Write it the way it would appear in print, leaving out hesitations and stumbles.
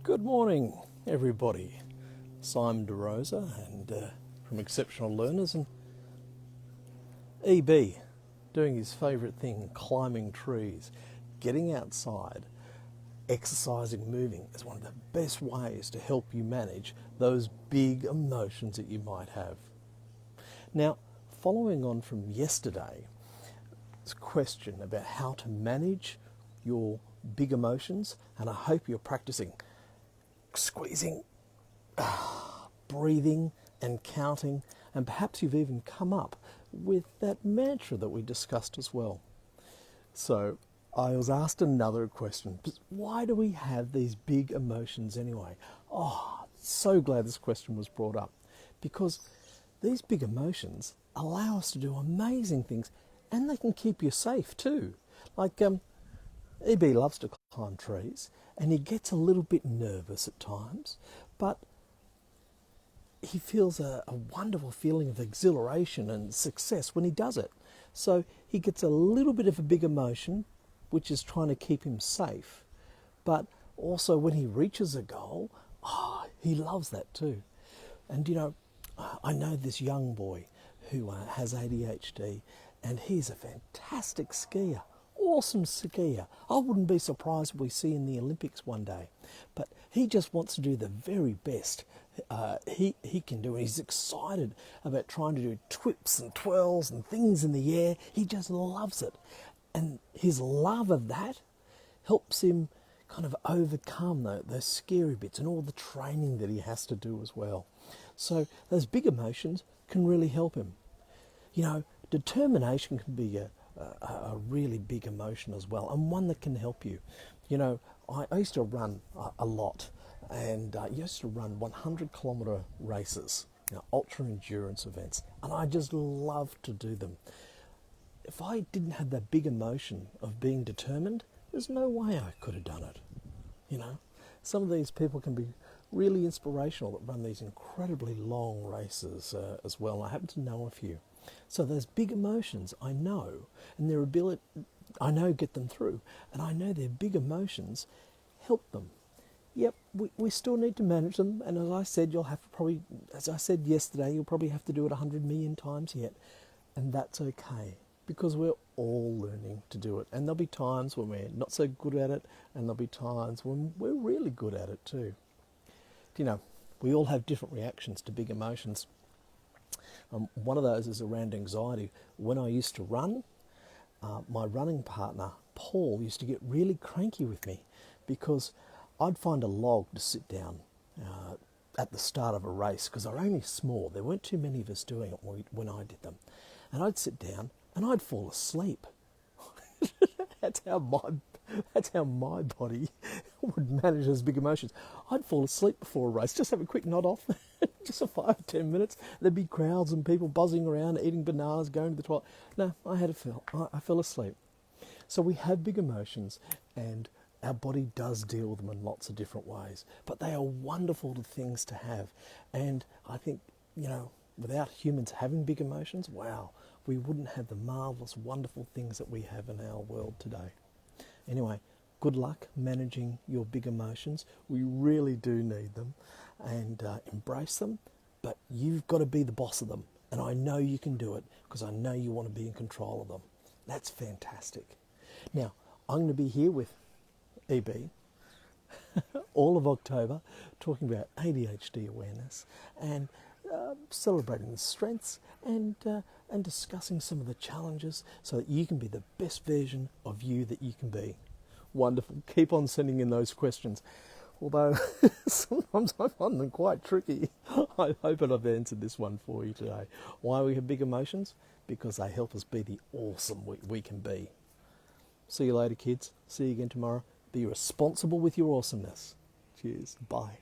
Good morning, everybody. So I'm Roza, and from Exceptional Learners, and EB doing his favourite thing, climbing trees, getting outside, exercising, moving is one of the best ways to help you manage those big emotions that you might have. Now, following on from yesterday's question about how to manage your big emotions, and I hope you're practicing squeezing, breathing and counting, and perhaps you've even come up with that mantra that we discussed as well. So I was asked another question: why do we have these big emotions anyway? So glad this question was brought up, because these big emotions allow us to do amazing things, and they can keep you safe too. Like EB loves to climb trees, and he gets a little bit nervous at times, but he feels a wonderful feeling of exhilaration and success when he does it. So he gets a little bit of a big emotion, which is trying to keep him safe, but also when he reaches a goal, he loves that too. And I know this young boy who has ADHD, and he's a fantastic skier. Awesome skier. I wouldn't be surprised if we see in the Olympics one day. But he just wants to do the very best he can do. And he's excited about trying to do twips and twirls and things in the air. He just loves it. And his love of that helps him kind of overcome those scary bits and all the training that he has to do as well. So those big emotions can really help him. Determination can be a really big emotion as well, and one that can help you. I used to run a lot, and I used to run 100-kilometre races, ultra endurance events, and I just loved to do them. If I didn't have that big emotion of being determined, there's no way I could have done it. Some of these people can be really inspirational that run these incredibly long races as well. I happen to know a few. So those big emotions, I know, and their ability, I know, get them through, and I know their big emotions help them. Yep, we still need to manage them, and as I said, as I said yesterday, you'll probably have to do it 100 million times yet, and that's okay, because we're all learning to do it, and there'll be times when we're not so good at it, and there'll be times when we're really good at it too. We all have different reactions to big emotions. One of those is around anxiety. When I used to run, my running partner, Paul, used to get really cranky with me because I'd find a log to sit down at the start of a race, because they're only small. There weren't too many of us doing it when I did them. And I'd sit down and I'd fall asleep. That's how my body would manage those big emotions. I'd fall asleep before a race, just have a quick nod off, just for 5 or 10 minutes. There'd be crowds and people buzzing around, eating bananas, going to the toilet. No, I fell asleep. So we have big emotions, and our body does deal with them in lots of different ways. But they are wonderful things to have. And I think, without humans having big emotions, wow, we wouldn't have the marvellous, wonderful things that we have in our world today. Anyway, good luck managing your big emotions. We really do need them, and embrace them, but you've got to be the boss of them. And I know you can do it, because I know you want to be in control of them. That's fantastic. Now, I'm going to be here with EB all of October, talking about ADHD awareness and celebrating the strengths and discussing some of the challenges so that you can be the best version of you that you can be. Wonderful. Keep on sending in those questions. Although sometimes I find them quite tricky. I hope that I've answered this one for you today. Why we have big emotions? Because they help us be the awesome we can be. See you later, kids. See you again tomorrow. Be responsible with your awesomeness. Cheers. Bye.